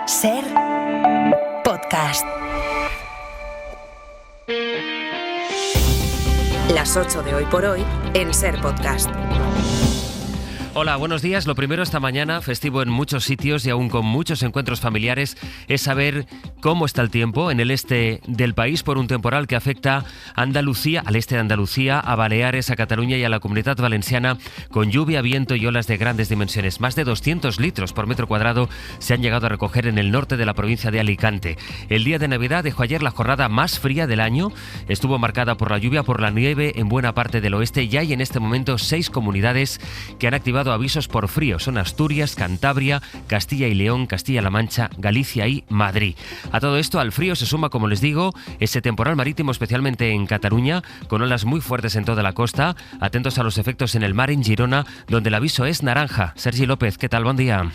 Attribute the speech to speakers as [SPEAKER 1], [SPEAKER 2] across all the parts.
[SPEAKER 1] Ser Podcast. Las 8 de Hoy por Hoy en Ser Podcast.
[SPEAKER 2] Hola, buenos días. Lo primero esta mañana, festivo en muchos sitios y aún con muchos encuentros familiares, es saber cómo está el tiempo en el este del país por un temporal que afecta a Andalucía, al este de Andalucía, a Baleares, a Cataluña y a la Comunidad Valenciana, con lluvia, viento y olas de grandes dimensiones. Más de 200 litros por metro cuadrado se han llegado a recoger en el norte de la provincia de Alicante. El día de Navidad dejó ayer la jornada más fría del año. Estuvo marcada por la lluvia, por la nieve en buena parte del oeste y hay en este momento 6 comunidades que han activado avisos por frío. Son Asturias, Cantabria, Castilla y León, Castilla-La Mancha, Galicia y Madrid. A todo esto, al frío se suma, como les digo, ese temporal marítimo, especialmente en Cataluña, con olas muy fuertes en toda la costa. Atentos a los efectos en el mar en Girona, donde el aviso es naranja. Sergi López, ¿qué tal? Buen día.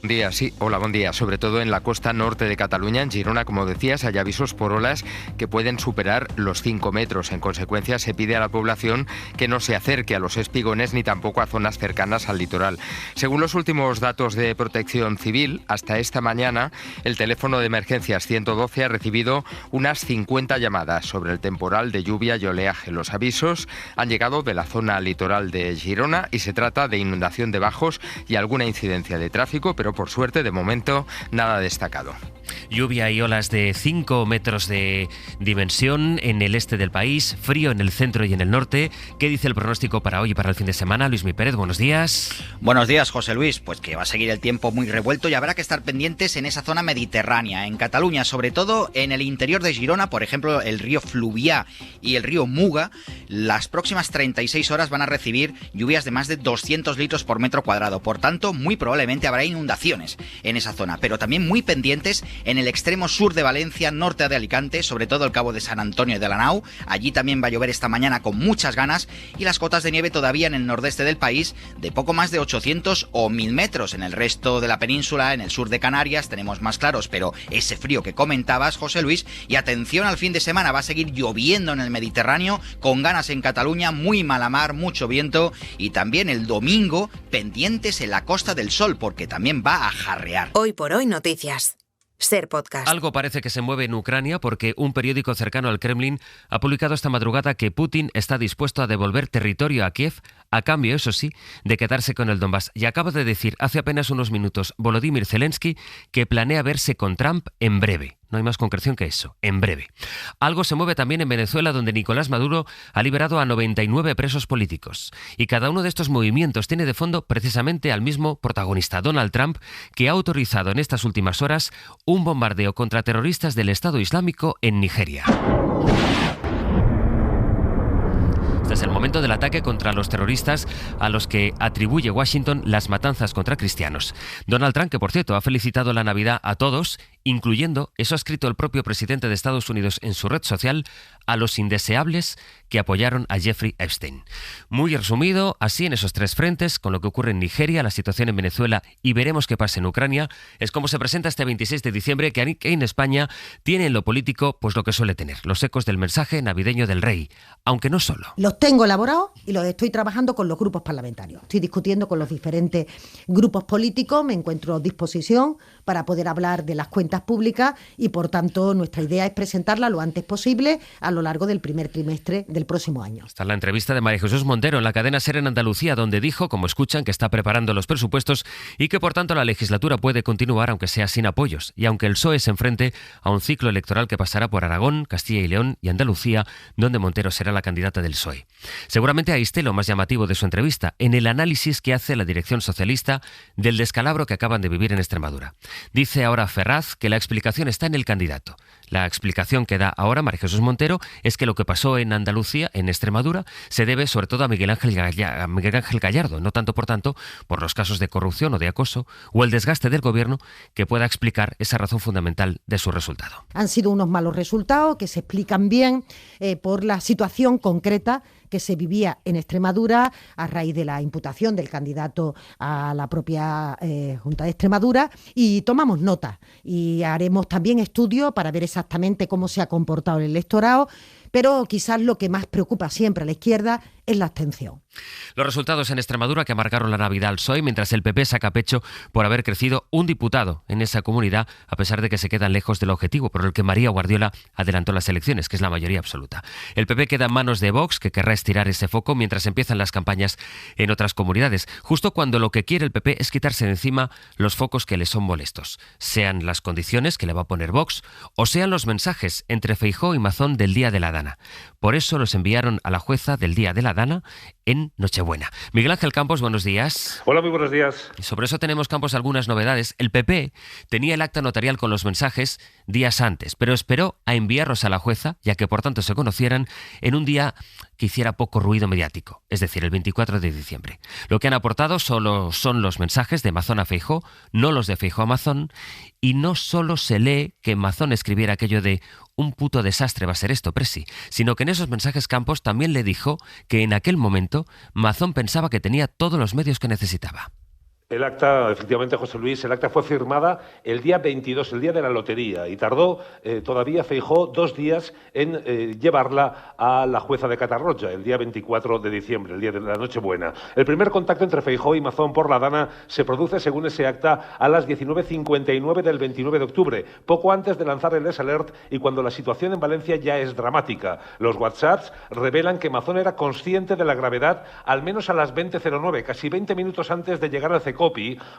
[SPEAKER 3] Día, sí. Hola, buen día. Sobre todo en la costa norte de Cataluña, en Girona, como decías, hay avisos por olas que pueden superar los 5 metros. En consecuencia, se pide a la población que no se acerque a los espigones ni tampoco a zonas cercanas al litoral. Según los últimos datos de Protección Civil, hasta esta mañana, el teléfono de emergencias 112 ha recibido unas 50 llamadas sobre el temporal de lluvia y oleaje. Los avisos han llegado de la zona litoral de Girona y se trata de inundación de bajos y alguna incidencia de tráfico, pero por suerte, de momento, nada destacado.
[SPEAKER 2] Lluvia y olas de 5 metros de dimensión en el este del país, frío en el centro y en el norte. ¿Qué dice el pronóstico para hoy y para el fin de semana? Luismi Pérez, buenos días.
[SPEAKER 4] Buenos días, José Luis. Pues que va a seguir el tiempo muy revuelto y habrá que estar pendientes en esa zona mediterránea, en Cataluña, sobre todo en el interior de Girona, por ejemplo, el río Fluvià y el río Muga. Las próximas 36 horas van a recibir lluvias de más de 200 litros por metro cuadrado. Por tanto, muy probablemente habrá inundaciones en esa zona, pero también muy pendientes en el extremo sur de Valencia, norte de Alicante, sobre todo el cabo de San Antonio de la Nau. Allí también va a llover esta mañana con muchas ganas y las cotas de nieve todavía en el nordeste del país de poco más de 800 o 1000 metros. En el resto de la península, en el sur de Canarias, tenemos más claros, pero ese frío que comentabas, José Luis. Y atención, al fin de semana va a seguir lloviendo en el Mediterráneo, con ganas en Cataluña, muy mala mar, mucho viento, y también el domingo pendientes en la Costa del Sol, porque también va a jarrear.
[SPEAKER 1] Hoy por Hoy Noticias. Ser Podcast.
[SPEAKER 2] Algo parece que se mueve en Ucrania porque un periódico cercano al Kremlin ha publicado esta madrugada que Putin está dispuesto a devolver territorio a Kiev a cambio, eso sí, de quedarse con el Donbass. Y acaba de decir hace apenas unos minutos Volodymyr Zelensky que planea verse con Trump en breve. No hay más concreción que eso, en breve. Algo se mueve también en Venezuela, donde Nicolás Maduro ha liberado a 99 presos políticos. Y cada uno de estos movimientos tiene de fondo precisamente al mismo protagonista, Donald Trump, que ha autorizado en estas últimas horas un bombardeo contra terroristas del Estado Islámico en Nigeria. Este es el momento del ataque contra los terroristas a los que atribuye Washington las matanzas contra cristianos. Donald Trump, que por cierto ha felicitado la Navidad a todos, incluyendo, eso ha escrito el propio presidente de Estados Unidos en su red social, a los indeseables que apoyaron a Jeffrey Epstein. Muy resumido, así en esos 3 frentes, con lo que ocurre en Nigeria, la situación en Venezuela y veremos qué pasa en Ucrania, es como se presenta este 26 de diciembre que en España tiene en lo político pues lo que suele tener, los ecos del mensaje navideño del rey, aunque no solo.
[SPEAKER 5] Los tengo elaborados y los estoy trabajando con los grupos parlamentarios. Estoy discutiendo con los diferentes grupos políticos, me encuentro a disposición para poder hablar de las cuentas públicas y, por tanto, nuestra idea es presentarla lo antes posible a lo largo del primer trimestre del próximo año.
[SPEAKER 2] Está la entrevista de María Jesús Montero en la cadena SER en Andalucía, donde dijo, como escuchan, que está preparando los presupuestos y que, por tanto, la legislatura puede continuar, aunque sea sin apoyos, y aunque el PSOE se enfrente a un ciclo electoral que pasará por Aragón, Castilla y León y Andalucía, donde Montero será la candidata del PSOE. Seguramente ahí esté lo más llamativo de su entrevista, en el análisis que hace la dirección socialista del descalabro que acaban de vivir en Extremadura. Dice ahora Ferraz que la explicación está en el candidato. La explicación que da ahora María Jesús Montero es que lo que pasó en Andalucía, en Extremadura, se debe sobre todo a Miguel Ángel Gallardo, no tanto, por tanto, por los casos de corrupción o de acoso o el desgaste del gobierno que pueda explicar esa razón fundamental de su resultado.
[SPEAKER 5] Han sido unos malos resultados que se explican bien por la situación concreta que se vivía en Extremadura a raíz de la imputación del candidato a la propia Junta de Extremadura, y tomamos nota y haremos también estudios para ver exactamente cómo se ha comportado el electorado, pero quizás lo que más preocupa siempre a la izquierda es la abstención.
[SPEAKER 2] Los resultados en Extremadura que marcaron la Navidad al PSOE, mientras el PP saca pecho por haber crecido un diputado en esa comunidad, a pesar de que se quedan lejos del objetivo por el que María Guardiola adelantó las elecciones, que es la mayoría absoluta. El PP queda en manos de Vox, que querrá estirar ese foco mientras empiezan las campañas en otras comunidades, justo cuando lo que quiere el PP es quitarse de encima los focos que le son molestos, sean las condiciones que le va a poner Vox o sean los mensajes entre Feijóo y Mazón del Día de la Dana. Por eso los enviaron a la jueza del Día de la Dana en Nochebuena. Miguel Ángel Campos, buenos días.
[SPEAKER 6] Hola, muy buenos días.
[SPEAKER 2] Y sobre eso tenemos, Campos, algunas novedades. El PP tenía el acta notarial con los mensajes días antes, pero esperó a enviarlos a la jueza, ya que por tanto se conocieran en un día que hiciera poco ruido mediático, es decir, el 24 de diciembre. Lo que han aportado solo son los mensajes de Mazón a Feijóo, no los de Feijóo a Mazón, y no solo se lee que Mazón escribiera aquello de un puto desastre va a ser esto, Presi, sino que en esos mensajes Campos también le dijo que en aquel momento Mazón pensaba que tenía todos los medios que necesitaba.
[SPEAKER 6] El acta, efectivamente, José Luis, el acta fue firmada el día 22, el día de la lotería, y tardó todavía Feijóo 2 días en llevarla a la jueza de Catarroja, el día 24 de diciembre, el día de la Nochebuena. El primer contacto entre Feijóo y Mazón por la Dana se produce, según ese acta, a las 19:59 del 29 de octubre, poco antes de lanzar el S-Alert y cuando la situación en Valencia ya es dramática. Los WhatsApps revelan que Mazón era consciente de la gravedad al menos a las 20:09, casi 20 minutos antes de llegar al CECOPI,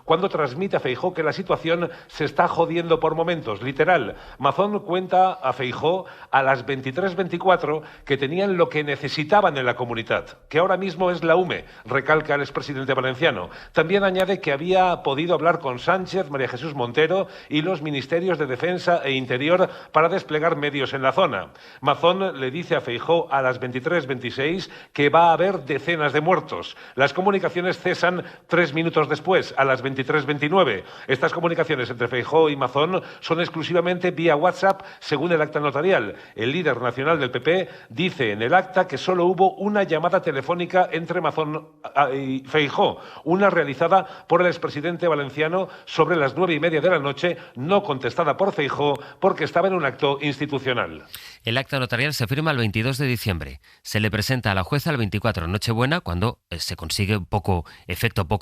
[SPEAKER 6] cuando transmite a Feijóo que la situación se está jodiendo por momentos, literal. Mazón cuenta a Feijóo a las 23:24 que tenían lo que necesitaban en la comunidad, que ahora mismo es la UME, recalca el expresidente valenciano. También añade que había podido hablar con Sánchez, María Jesús Montero y los ministerios de Defensa e Interior para desplegar medios en la zona. Mazón le dice a Feijóo a las 23:26 que va a haber decenas de muertos. Las comunicaciones cesan 3 minutos después, a las 23:29. Estas comunicaciones entre Feijóo y Mazón son exclusivamente vía WhatsApp, según el acta notarial. El líder nacional del PP dice en el acta que solo hubo una llamada telefónica entre Mazón y Feijóo, una realizada por el expresidente valenciano sobre las 9:30 de la noche, no contestada por Feijóo porque estaba en un acto institucional.
[SPEAKER 2] El acta notarial se firma el 22 de diciembre. Se le presenta a la jueza el 24, Nochebuena, cuando se consigue poco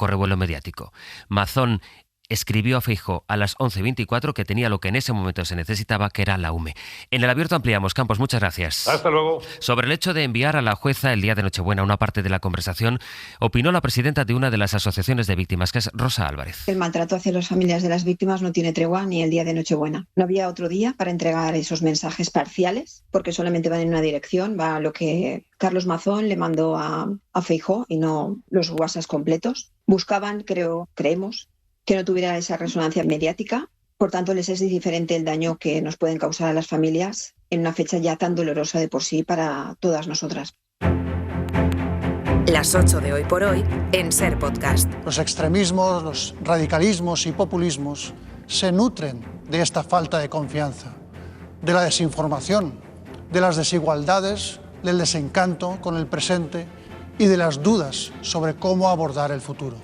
[SPEAKER 2] revuelo mediático. Mazón escribió a Feijóo a las 11:24 que tenía lo que en ese momento se necesitaba, que era la UME. En el abierto ampliamos. Campos, muchas gracias.
[SPEAKER 6] Hasta luego.
[SPEAKER 2] Sobre el hecho de enviar a la jueza el día de Nochebuena una parte de la conversación, opinó la presidenta de una de las asociaciones de víctimas, que es Rosa Álvarez.
[SPEAKER 7] El maltrato hacia las familias de las víctimas no tiene tregua ni el día de Nochebuena. No había otro día para entregar esos mensajes parciales, porque solamente van en una dirección, va a lo que Carlos Mazón le mandó a Feijóo y no los WhatsApp completos. Buscaban, creemos, que no tuviera esa resonancia mediática. Por tanto, les es indiferente el daño que nos pueden causar a las familias en una fecha ya tan dolorosa de por sí para todas nosotras.
[SPEAKER 1] Las 8 de Hoy por Hoy en Ser Podcast.
[SPEAKER 8] Los extremismos, los radicalismos y populismos se nutren de esta falta de confianza, de la desinformación, de las desigualdades, del desencanto con el presente y de las dudas sobre cómo abordar el futuro.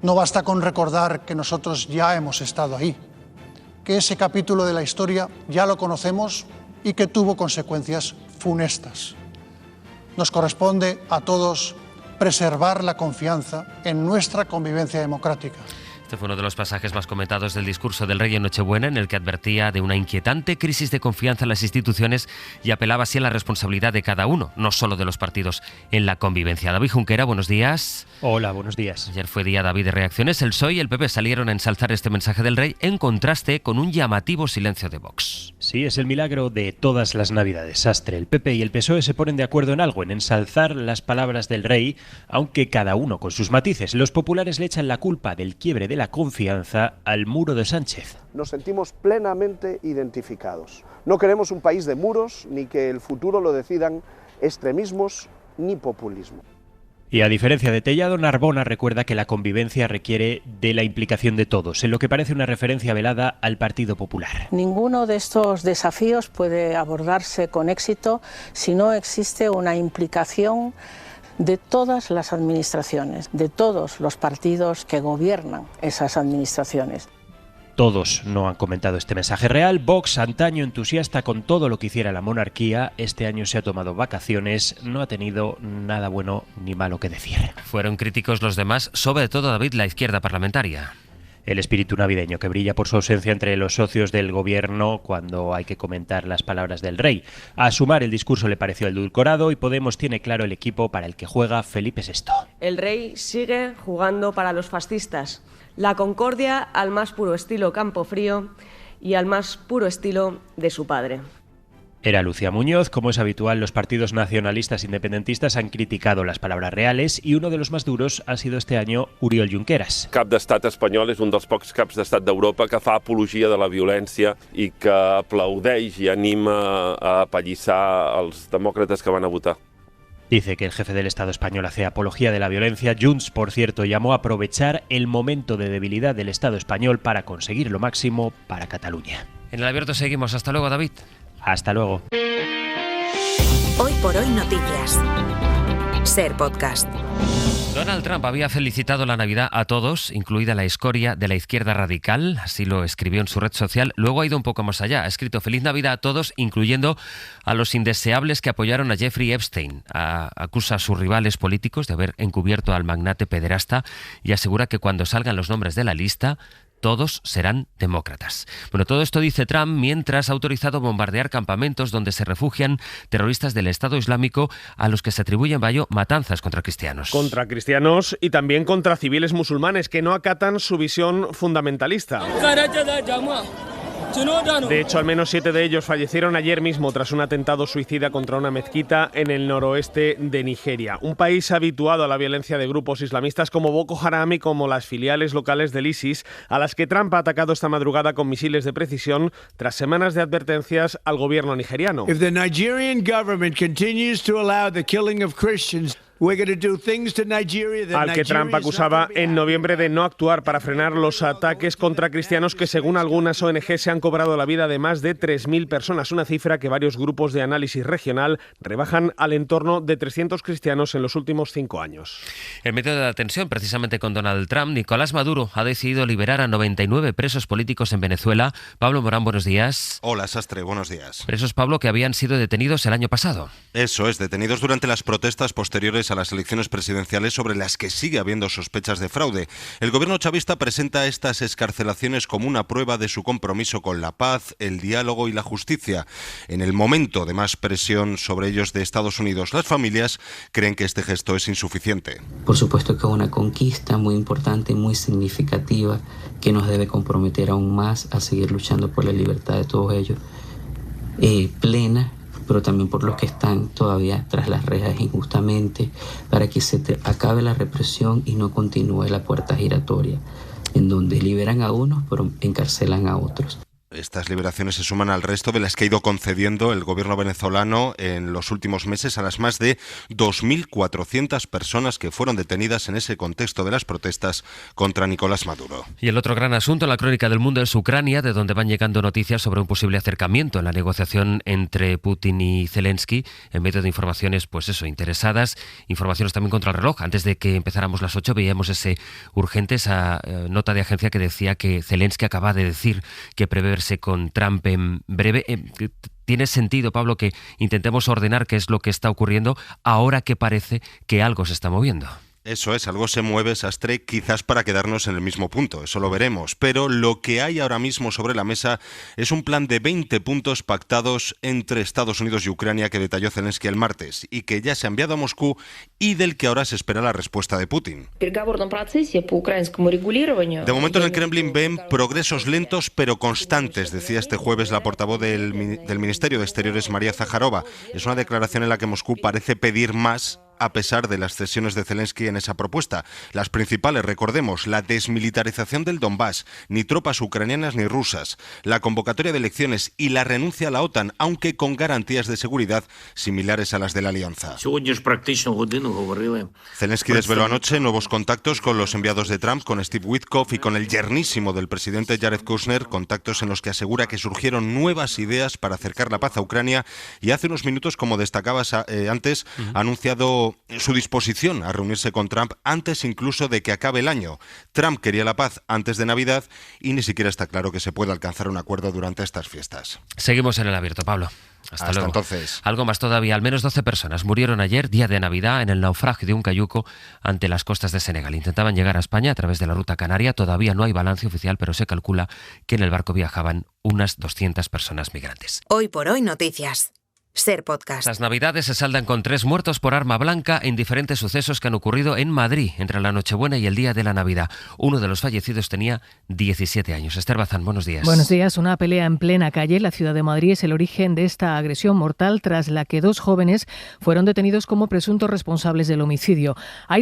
[SPEAKER 8] No basta con recordar que nosotros ya hemos estado ahí, que ese capítulo de la historia ya lo conocemos y que tuvo consecuencias funestas. Nos corresponde a todos preservar la confianza en nuestra convivencia democrática.
[SPEAKER 2] Este fue uno de los pasajes más comentados del discurso del Rey en Nochebuena, en el que advertía de una inquietante crisis de confianza en las instituciones y apelaba así a la responsabilidad de cada uno, no solo de los partidos, en la convivencia. David Junquera, buenos días.
[SPEAKER 9] Hola, buenos días.
[SPEAKER 2] Ayer fue día, David, de reacciones. El PSOE y el PP salieron a ensalzar este mensaje del Rey en contraste con un llamativo silencio de Vox.
[SPEAKER 9] Sí, es el milagro de todas las Navidades, Sastre. El PP y el PSOE se ponen de acuerdo en algo, en ensalzar las palabras del Rey, aunque cada uno con sus matices. Los populares le echan la culpa del quiebre de la confianza al muro de Sánchez.
[SPEAKER 10] Nos sentimos plenamente identificados. No queremos un país de muros, ni que el futuro lo decidan extremismos ni populismo.
[SPEAKER 9] Y a diferencia de Tellado, Narbona recuerda que la convivencia requiere de la implicación de todos, en lo que parece una referencia velada al Partido Popular.
[SPEAKER 11] Ninguno de estos desafíos puede abordarse con éxito si no existe una implicación de todas las administraciones, de todos los partidos que gobiernan esas administraciones.
[SPEAKER 9] Todos no han comentado este mensaje real. Vox, antaño entusiasta con todo lo que hiciera la monarquía, este año se ha tomado vacaciones, no ha tenido nada bueno ni malo que decir.
[SPEAKER 2] Fueron críticos los demás, sobre todo David, la izquierda parlamentaria.
[SPEAKER 9] El espíritu navideño que brilla por su ausencia entre los socios del gobierno cuando hay que comentar las palabras del rey. A Sumar el discurso le pareció edulcorado y Podemos tiene claro el equipo para el que juega Felipe VI.
[SPEAKER 12] El rey sigue jugando para los fascistas. La concordia al más puro estilo Campofrío y al más puro estilo de su padre.
[SPEAKER 9] Era Lucía Muñoz. Como es habitual, los partidos nacionalistas independentistas han criticado las palabras reales y uno de los más duros ha sido este año Oriol Junqueras.
[SPEAKER 13] Cap d'estat espanyol és un dels pocs caps d'estat d'Europa que fa apologia de la violència i que aplaudeix i anima a apallissar els demòcrates que van a votar.
[SPEAKER 9] Dice que el jefe del Estado español hace apología de la violencia. Junts, por cierto, llamó a aprovechar el momento de debilidad del Estado español para conseguir lo máximo para Cataluña.
[SPEAKER 2] En el abierto seguimos. Hasta luego, David.
[SPEAKER 9] Hasta luego.
[SPEAKER 1] Hoy por hoy noticias. Ser Podcast.
[SPEAKER 2] Donald Trump había felicitado la Navidad a todos, incluida la escoria de la izquierda radical, así lo escribió en su red social. Luego ha ido un poco más allá, ha escrito Feliz Navidad a todos, incluyendo a los indeseables que apoyaron a Jeffrey Epstein. Acusa a sus rivales políticos de haber encubierto al magnate pederasta y asegura que cuando salgan los nombres de la lista, todos serán demócratas. Bueno, todo esto dice Trump mientras ha autorizado bombardear campamentos donde se refugian terroristas del Estado Islámico a los que se atribuyen matanzas contra cristianos.
[SPEAKER 14] Contra cristianos y también contra civiles musulmanes que no acatan su visión fundamentalista. De hecho, al menos 7 de ellos fallecieron ayer mismo tras un atentado suicida contra una mezquita en el noroeste de Nigeria. Un país habituado a la violencia de grupos islamistas como Boko Haram y como las filiales locales del ISIS, a las que Trump ha atacado esta madrugada con misiles de precisión tras semanas de advertencias al gobierno nigeriano.
[SPEAKER 15] If the Nigerian government continues to allow the killing of Christians,
[SPEAKER 14] al que Trump acusaba en noviembre de no actuar para frenar los ataques contra cristianos que, según algunas ONG, se han cobrado la vida de más de 3.000 personas, una cifra que varios grupos de análisis regional rebajan al entorno de 300 cristianos en los últimos 5 años.
[SPEAKER 2] En medio de la tensión, precisamente con Donald Trump, Nicolás Maduro ha decidido liberar a 99 presos políticos en Venezuela. Pablo Morán, buenos días.
[SPEAKER 16] Hola, Sastre, buenos días.
[SPEAKER 2] Presos, Pablo, que habían sido detenidos el año pasado.
[SPEAKER 16] Eso es, detenidos durante las protestas posteriores a las elecciones presidenciales sobre las que sigue habiendo sospechas de fraude. El gobierno chavista presenta estas excarcelaciones como una prueba de su compromiso con la paz, el diálogo y la justicia. En el momento de más presión sobre ellos de Estados Unidos, las familias creen que este gesto es insuficiente.
[SPEAKER 17] Por supuesto que es una conquista muy importante y muy significativa que nos debe comprometer aún más a seguir luchando por la libertad de todos ellos, plena, pero también por los que están todavía tras las rejas injustamente, para que se acabe la represión y no continúe la puerta giratoria, en donde liberan a unos pero encarcelan a otros.
[SPEAKER 16] Estas liberaciones se suman al resto de las que ha ido concediendo el gobierno venezolano en los últimos meses a las más de 2.400 personas que fueron detenidas en ese contexto de las protestas contra Nicolás Maduro.
[SPEAKER 2] Y el otro gran asunto en la crónica del mundo es Ucrania, de donde van llegando noticias sobre un posible acercamiento en la negociación entre Putin y Zelensky, en medio de informaciones, pues eso, interesadas, informaciones también contra el reloj. Antes de que empezáramos las 8 veíamos esa nota de agencia que decía que Zelensky acaba de decir que prevé con Trump en breve. ¿Tiene sentido, Pablo, que intentemos ordenar qué es lo que está ocurriendo ahora que parece que algo se está moviendo?
[SPEAKER 16] Eso es, algo se mueve, Sastre, quizás para quedarnos en el mismo punto, eso lo veremos. Pero lo que hay ahora mismo sobre la mesa es un plan de 20 puntos pactados entre Estados Unidos y Ucrania que detalló Zelensky el martes y que ya se ha enviado a Moscú y del que ahora se espera la respuesta de Putin. De momento en el Kremlin ven progresos lentos pero constantes, decía este jueves la portavoz del Ministerio de Exteriores, María Zaharova. Es una declaración en la que Moscú parece pedir más a pesar de las cesiones de Zelensky en esa propuesta. Las principales, recordemos, la desmilitarización del Donbass, ni tropas ucranianas ni rusas, la convocatoria de elecciones y la renuncia a la OTAN, aunque con garantías de seguridad similares a las de la alianza. Zelensky desveló anoche nuevos contactos con los enviados de Trump, con Steve Witkoff y con el yernísimo del presidente Jared Kushner, contactos en los que asegura que surgieron nuevas ideas para acercar la paz a Ucrania y hace unos minutos, como destacabas antes, ha anunciado manifestado su disposición a reunirse con Trump antes incluso de que acabe el año. Trump quería la paz antes de Navidad y ni siquiera está claro que se pueda alcanzar un acuerdo durante estas fiestas.
[SPEAKER 2] Seguimos en el abierto, Pablo. Hasta luego.
[SPEAKER 16] Entonces.
[SPEAKER 2] Algo más todavía. Al menos 12 personas murieron ayer, día de Navidad, en el naufragio de un cayuco ante las costas de Senegal. Intentaban llegar a España a través de la ruta canaria. Todavía no hay balance oficial, pero se calcula que en el barco viajaban unas 200 personas migrantes.
[SPEAKER 1] Hoy por hoy noticias. Ser Podcast.
[SPEAKER 2] Las Navidades se saldan con 3 muertos por arma blanca en diferentes sucesos que han ocurrido en Madrid entre la Nochebuena y el día de la Navidad. Uno de los fallecidos tenía 17 años. Esther Bazán, buenos días.
[SPEAKER 18] Buenos días. Una pelea en plena calle en la ciudad de Madrid es el origen de esta agresión mortal, tras la que 2 jóvenes fueron detenidos como presuntos responsables del homicidio. Hay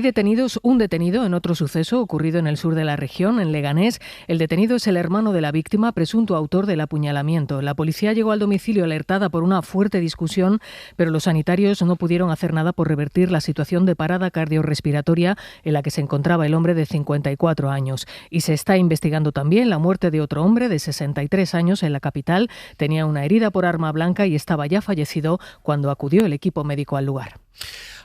[SPEAKER 18] un detenido en otro suceso ocurrido en el sur de la región, en Leganés. El detenido es el hermano de la víctima, presunto autor del apuñalamiento. La policía llegó al domicilio alertada por una fuerte discusión, pero los sanitarios no pudieron hacer nada por revertir la situación de parada cardiorrespiratoria en la que se encontraba el hombre de 54 años. Y se está investigando también la muerte de otro hombre de 63 años en la capital. Tenía una herida por arma blanca y estaba ya fallecido cuando acudió el equipo médico al lugar.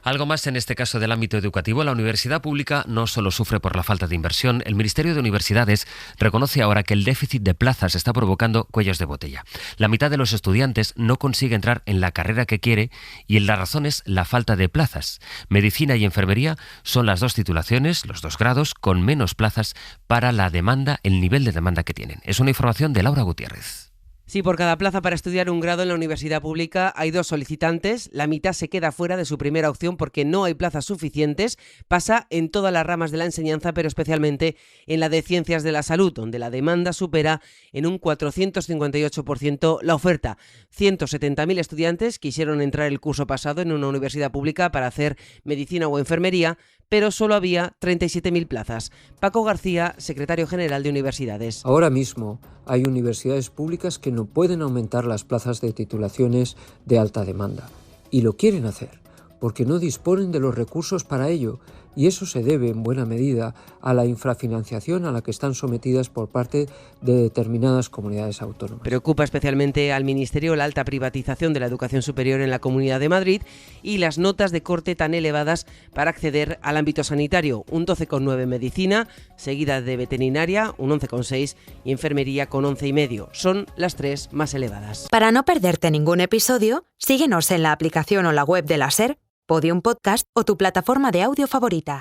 [SPEAKER 2] Algo más en este caso del ámbito educativo. La universidad pública no solo sufre por la falta de inversión. El Ministerio de Universidades reconoce ahora que el déficit de plazas está provocando cuellos de botella. La mitad de los estudiantes no consigue entrar en la carrera que quiere y la razón es la falta de plazas. Medicina y enfermería son las 2 titulaciones, los 2 grados, con menos plazas para la demanda, el nivel de demanda que tienen. Es una información de Laura Gutiérrez.
[SPEAKER 19] Sí, por cada plaza para estudiar un grado en la universidad pública hay 2 solicitantes. La mitad se queda fuera de su primera opción porque no hay plazas suficientes. Pasa en todas las ramas de la enseñanza, pero especialmente en la de Ciencias de la Salud, donde la demanda supera en un 458% la oferta. 170.000 estudiantes quisieron entrar el curso pasado en una universidad pública para hacer medicina o enfermería, pero solo había 37.000 plazas. Paco García, secretario general de Universidades.
[SPEAKER 20] Ahora mismo hay universidades públicas que no pueden aumentar las plazas de titulaciones de alta demanda. Y lo quieren hacer, porque no disponen de los recursos para ello. Y eso se debe, en buena medida, a la infrafinanciación a la que están sometidas por parte de determinadas comunidades autónomas.
[SPEAKER 19] Preocupa especialmente al Ministerio la alta privatización de la educación superior en la Comunidad de Madrid y las notas de corte tan elevadas para acceder al ámbito sanitario. Un 12,9 en medicina, seguida de veterinaria, un 11,6 y enfermería con 11,5. Son las 3 más elevadas.
[SPEAKER 1] Para no perderte ningún episodio, síguenos en la aplicación o la web de la SER, Podium Podcast o tu plataforma de audio favorita.